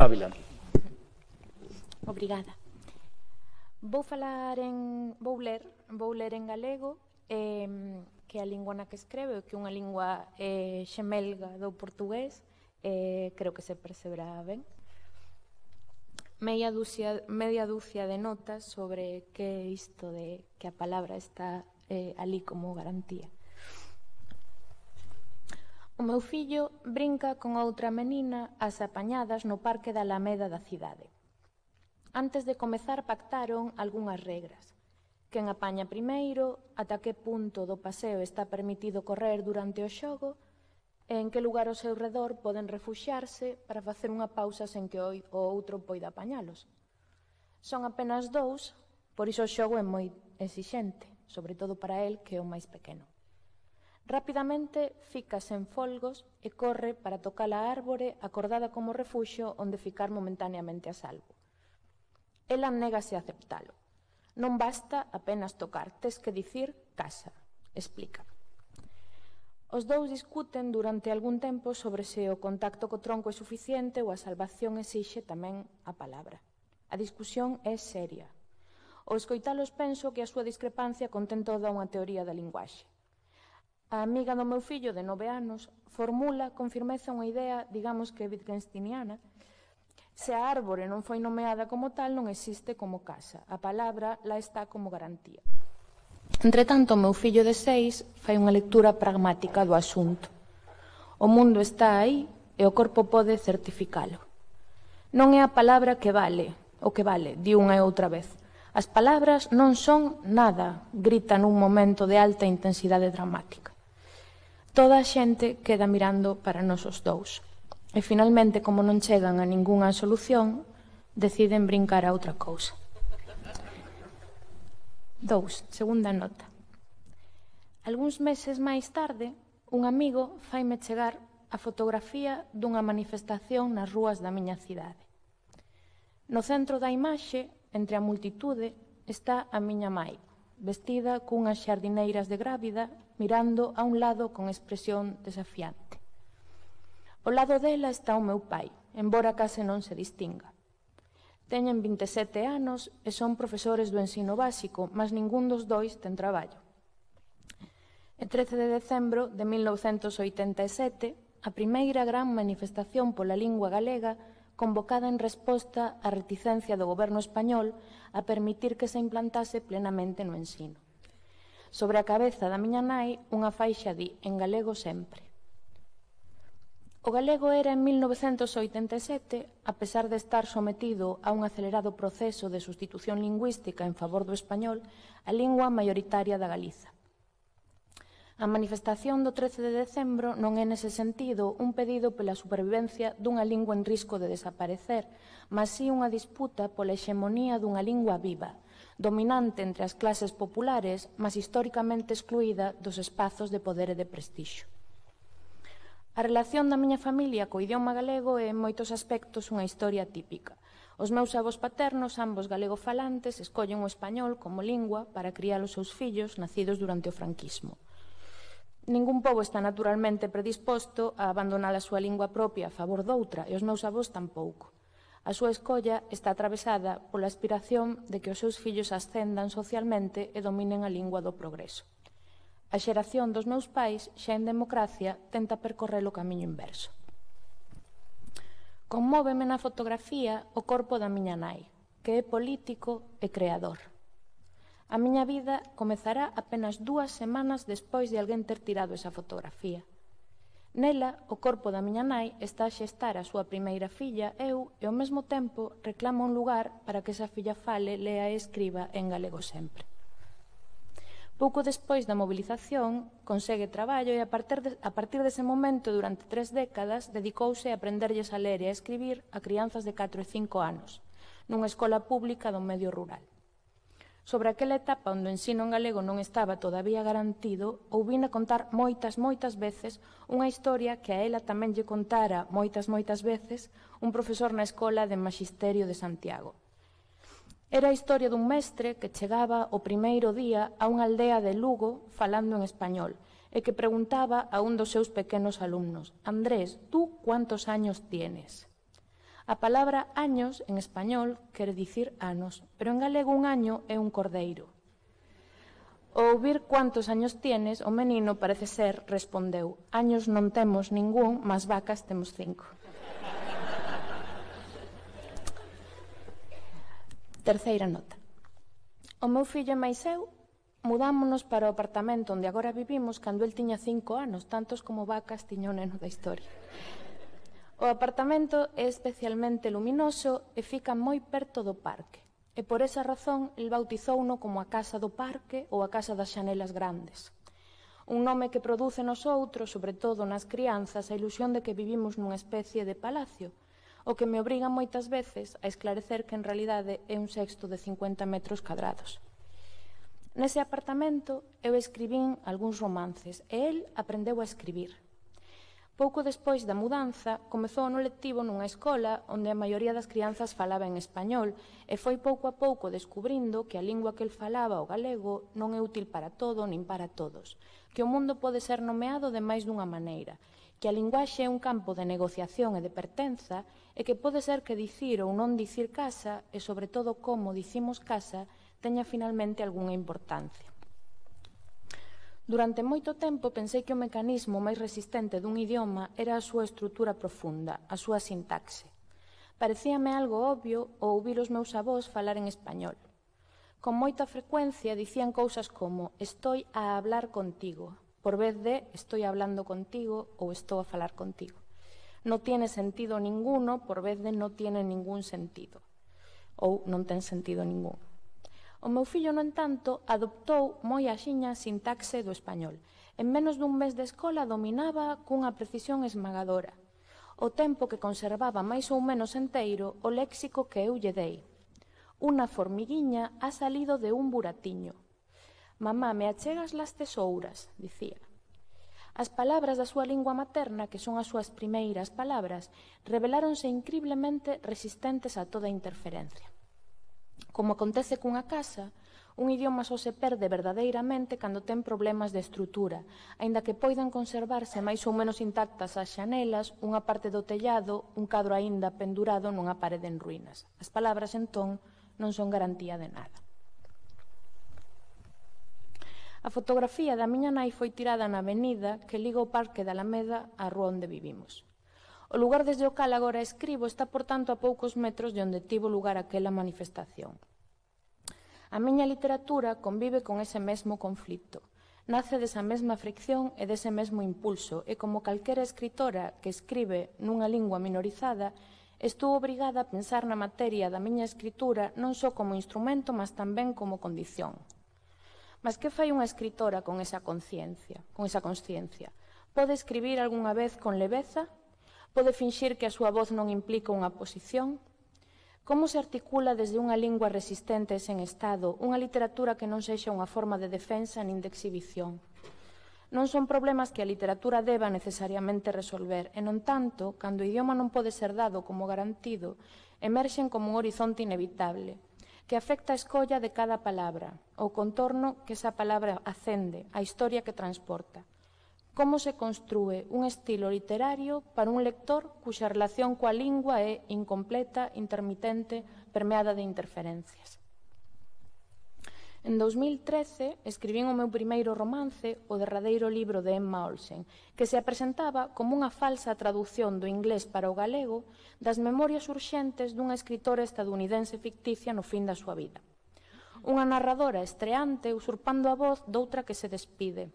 Ávila. Obrigada. Vou ler en galego, que é a lingua na que escreve, que é unha lingua xemelga do portugués, creo que se perceberá ben. Media dúcia de notas sobre que é isto de que a palabra está ali como garantía. O meu fillo brinca con outra menina ás apañadas no parque da Alameda da cidade. Antes de comezar pactaron algunhas regras. Quen apaña primeiro, ata que punto do paseo está permitido correr durante o xogo, e en que lugar ao seu redor poden refuxiarse para facer unha pausa sen que o outro poida apañalos. Son apenas 2, por iso o xogo é moi exixente, sobre todo para el, que é o máis pequeno. Rapidamente ficase en folgos e corre para tocar a árbore acordada como refuxio onde ficar momentaneamente a salvo. Ela négase a aceptalo. Non basta apenas tocar, tes que dicir casa, explica. Os dous discuten durante algún tempo sobre se o contacto co tronco é suficiente ou a salvación exixe tamén a palabra. A discusión é seria. Ao escoitalos penso que a súa discrepancia contén toda unha teoría da linguaxe. A amiga do meu fillo, de 9 anos, formula con firmeza unha idea, digamos que wittgensteiniana. Se a árbore non foi nomeada como tal, non existe como casa. A palabra lá está como garantía. Entretanto, o meu fillo de 6 fai unha lectura pragmática do asunto. O mundo está aí e o corpo pode certificalo. Non é a palabra que vale, o que vale, di unha e outra vez. As palabras non son nada, grita nun momento de alta intensidade dramática. Toda a xente queda mirando para nós os dous. E finalmente, como non chegan a ningunha solución, deciden brincar a outra cousa. 2. Segunda nota. Algúns meses máis tarde, un amigo faime chegar a fotografía dunha manifestación nas rúas da miña cidade. No centro da imaxe, entre a multitude, está a miña mai, vestida cunhas xardineiras de grávida, mirando a un lado con expresión desafiante. Ao lado dela está o meu pai, embora case non se distinga. Teñen 27 anos e son profesores do ensino básico, mas ningún dos dois ten traballo. E 13 de decembro de 1987, a primeira gran manifestación pola lingua galega convocada en resposta á reticencia do goberno español a permitir que se implantase plenamente no ensino. Sobre a cabeza da miña nai, unha faixa di, en galego sempre. O galego era en 1987, a pesar de estar sometido a un acelerado proceso de sustitución lingüística en favor do español, a lingua maioritaria da Galiza. A manifestación do 13 de decembro non é nese sentido un pedido pela supervivencia dunha lingua en risco de desaparecer, mas si unha disputa pola hexemonía dunha lingua viva, dominante entre as clases populares, mas históricamente excluída dos espazos de poder e de prestixio. A relación da miña familia co idioma galego é en moitos aspectos unha historia típica. Os meus avós paternos, ambos galegofalantes, escollen o español como lingua para criar os seus fillos nacidos durante o franquismo. Ningún pobo está naturalmente predisposto a abandonar a súa lingua propia a favor doutra, e os meus avós tampouco. A súa escolla está atravesada pola aspiración de que os seus fillos ascendan socialmente e dominen a lingua do progreso. A xeración dos meus pais, xa en democracia, tenta percorrer o camiño inverso. Conmóveme na fotografía o corpo da miña nai, que é político e creador. A miña vida comezará apenas 2 semanas despois de alguén ter tirado esa fotografía. Nela, o corpo da miña nai está a xestar a súa primeira filla, eu, e ao mesmo tempo reclama un lugar para que esa filla fale, lea e escriba en galego sempre. Pouco despois da mobilización, consegue traballo e a partir dese momento, durante 3 décadas, dedicouse a aprenderlles a ler e a escribir a crianzas de 4 e 5 anos, nunha escola pública do medio rural. Sobre aquela etapa onde o ensino en galego non estaba todavía garantido, ouvina contar moitas veces unha historia que a ela tamén lle contara moitas veces un profesor na escola de Maxisterio de Santiago. Era a historia dun mestre que chegaba o primeiro día a unha aldea de Lugo falando en español e que preguntaba a un dos seus pequenos alumnos: «Andrés, tú cuántos años tienes?» A palabra años, en español, quere dicir anos, pero en galego un año é un cordeiro. Ao ouvir cuántos años tienes, o menino, parece ser, respondeu: años non temos ningún, mas vacas temos 5. Terceira nota. O meu fillo e máis eu mudámonos para o apartamento onde agora vivimos cando el tiña 5 anos, tantos como vacas tiña o neno da historia. O apartamento é especialmente luminoso e fica moi perto do parque. E por esa razón, el bautizouno como a Casa do Parque ou a Casa das Xanelas Grandes. Un nome que produce nos outros, sobre todo nas crianzas, a ilusión de que vivimos nunha especie de palacio, o que me obriga moitas veces a esclarecer que en realidade é un sexto de 50 metros cadrados. Nese apartamento eu escribín algúns romances e el aprendeu a escribir. Pouco despois da mudanza, comezou no lectivo nunha escola onde a maioría das crianzas falaba en español e foi pouco a pouco descubrindo que a lingua que el falaba, o galego, non é útil para todo nin para todos, que o mundo pode ser nomeado de máis dunha maneira, que a linguaxe é un campo de negociación e de pertenza e que pode ser que dicir ou non dicir casa e, sobre todo, como dicimos casa, teña finalmente algunha importancia. Durante moito tempo pensei que o mecanismo máis resistente dun idioma era a súa estrutura profunda, a súa sintaxe. Parecíame algo obvio o ouvir os meus avós falar en español. Con moita frecuencia dicían cousas como «estoy a hablar contigo», por vez de «estoy hablando contigo» ou «estou a falar contigo». No tiene sentido ninguno por vez de no tiene ningún sentido ou non ten sentido ninguno. O meu fillo, no entanto, adoptou moi axiña a sintaxe do español. En menos dun mes de escola dominaba cunha precisión esmagadora. O tempo que conservaba máis ou menos enteiro o léxico que eu lle dei. Una formiguiña ha salido de un buratiño. Mamá, me achegas las tesouras, dicía. As palabras da súa lingua materna, que son as súas primeiras palabras, reveláronse incriblemente resistentes a toda interferencia. Como acontece cunha casa, un idioma só se perde verdadeiramente cando ten problemas de estrutura, aínda que poidan conservarse máis ou menos intactas as xanelas, unha parte do tellado, un cadro aínda pendurado nunha parede en ruínas. As palabras, entón, non son garantía de nada. A fotografía da miña nai foi tirada na avenida que liga o Parque da Alameda á rúa onde vivimos. O lugar desde o cal agora escribo está, por tanto, a poucos metros de onde tivo lugar aquela manifestación. A miña literatura convive con ese mesmo conflito. Nace desa mesma fricción e dese mesmo impulso, e como calquera escritora que escribe nunha lingua minorizada, estou obrigada a pensar na materia da miña escritura non só como instrumento, mas tamén como condición. Mas que fai unha escritora con esa consciencia? Pode escribir algunha vez con leveza? Pode finxir que a súa voz non implica unha posición? Como se articula desde unha lingua resistente e sen estado unha literatura que non sexa unha forma de defensa nin de exhibición? Non son problemas que a literatura deba necesariamente resolver, e non tanto, cando o idioma non pode ser dado como garantido, emerxen como un horizonte inevitable, que afecta a escolla de cada palabra, o contorno que esa palabra acende, a historia que transporta. Como se construe un estilo literario para un lector cuxa relación coa lingua é incompleta, intermitente, permeada de interferencias. En 2013 escribín o meu primeiro romance, o derradeiro libro de Emma Olsen, que se apresentaba como unha falsa traducción do inglés para o galego das memorias urxentes dunha escritora estadounidense ficticia no fin da súa vida. Unha narradora estreante usurpando a voz doutra que se despide.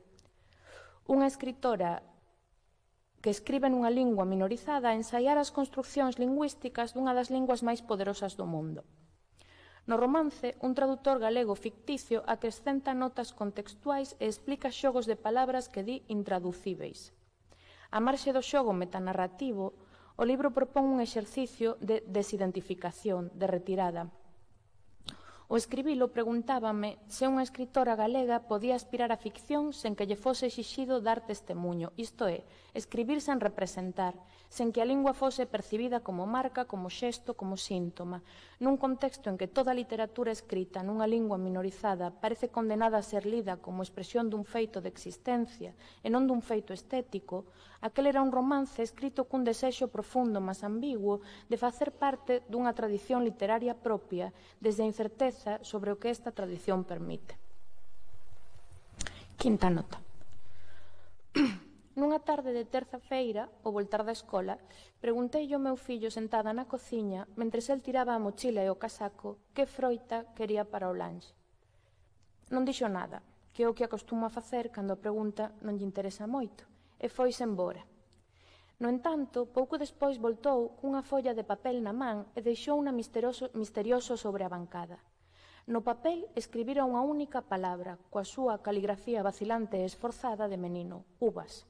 Unha escritora que escribe nunha lingua minorizada a ensaiar as construccións lingüísticas dunha das linguas máis poderosas do mundo. No romance, un tradutor galego ficticio acrescenta notas contextuais e explica xogos de palabras que di intraducíveis. A marxe do xogo metanarrativo, o libro propón un exercicio de desidentificación, de retirada. O escribilo preguntábame se unha escritora galega podía aspirar á ficción sen que lle fose exixido dar testemuño, isto é, escribir sen representar, sen que a lingua fose percibida como marca, como xesto, como síntoma, nun contexto en que toda a literatura escrita nunha lingua minorizada parece condenada a ser lida como expresión dun feito de existencia e non dun feito estético, Aquel era un romance escrito cun desexo profundo, mas ambiguo, de facer parte dunha tradición literaria propia, desde a incerteza sobre o que esta tradición permite. Quinta nota. Nunha tarde de terza-feira, ao voltar da escola, preguntei ao meu fillo sentada na cociña, mentres el tiraba a mochila e o casaco, que froita quería para o lanche. Non dixo nada, que é o que acostumo a facer cando a pregunta non lle interesa moito, e foise embora. No entanto, pouco despois voltou cunha folla de papel na man e deixou unha misterioso sobre a bancada. No papel escribira unha única palabra, coa súa caligrafía vacilante e esforzada de menino, uvas.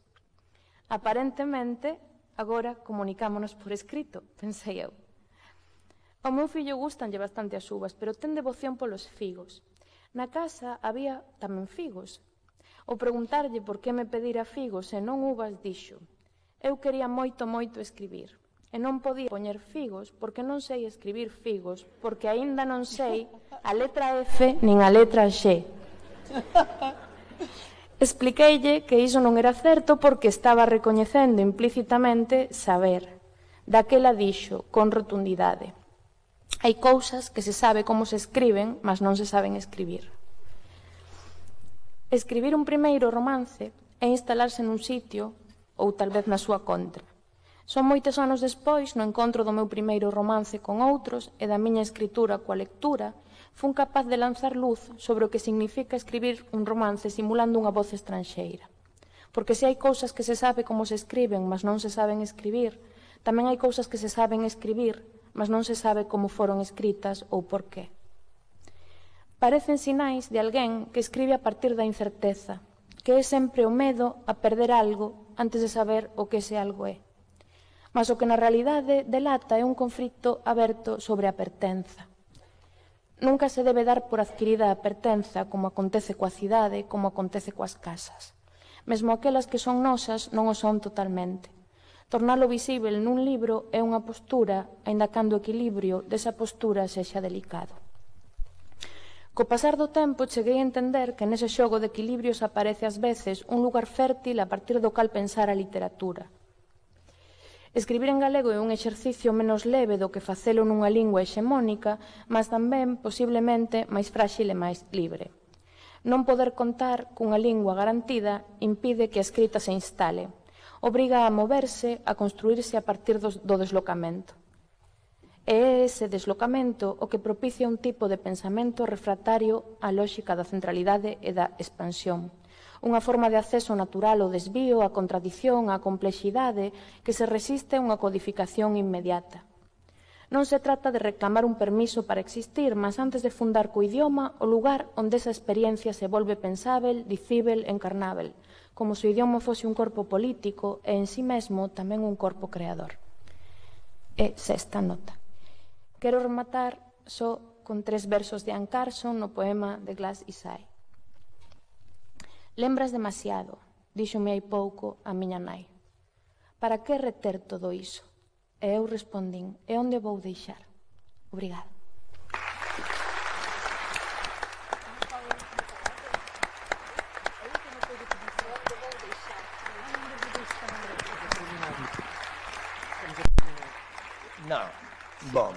Aparentemente, agora comunicámonos por escrito, pensei eu. Ao meu fillo gustanlle bastante as uvas, pero ten devoción polos figos. Na casa había tamén figos. Ao preguntarlle por que me pedira figos e non uvas, dixo: eu quería moito escribir, e non podía poñer figos porque non sei escribir figos, porque aínda non sei a letra F nin a letra X. Expliqueille que iso non era certo porque estaba recoñecendo implícitamente saber. Daquela dixo, con rotundidade: hai cousas que se sabe como se escriben, mas non se saben escribir. Escribir un primeiro romance é instalarse nun sitio ou tal vez na súa contra. Son moitos anos despois, no encontro do meu primeiro romance con outros e da miña escritura coa lectura, fun capaz de lanzar luz sobre o que significa escribir un romance simulando unha voz estranxeira. Porque se hai cousas que se sabe como se escriben, mas non se saben escribir, tamén hai cousas que se saben escribir, mas non se sabe como foron escritas ou por qué. Parecen sinais de alguén que escribe a partir da incerteza, que é sempre o medo a perder algo antes de saber o que ese algo é. Mas o que na realidade delata é un conflito aberto sobre a pertenza. Nunca se debe dar por adquirida a pertenza, como acontece coa cidade, como acontece coas casas. Mesmo aquelas que son nosas non o son totalmente. Tornalo visível nun libro é unha postura, aínda cando o equilibrio desa postura sexa delicado. Co pasar do tempo cheguei a entender que nese xogo de equilibrios aparece ás veces un lugar fértil a partir do cal pensar a literatura. Escribir en galego é un exercicio menos leve do que facelo nunha lingua hexemónica, mas tamén, posiblemente, máis frágil e máis libre. Non poder contar cunha lingua garantida impide que a escrita se instale. Obriga a moverse, a construirse a partir do deslocamento. E é ese deslocamento o que propicia un tipo de pensamento refractario á lóxica da centralidade e da expansión. Unha forma de acceso natural ao desvío, á contradición, á complexidade, que se resiste a unha codificación inmediata. Non se trata de reclamar un permiso para existir, mas antes de fundar co idioma o lugar onde esa experiencia se volve pensável, dicível, encarnável, como se o idioma fose un corpo político e en sí mesmo tamén un corpo creador. E sexta nota. Quero rematar só con 3 versos de Anne Carson no poema The Glass Eye. Lembras demasiado, díxome hai pouco a miña nai. Para que reter todo iso? E eu respondín, e onde vou deixar? Obrigada. No, bom.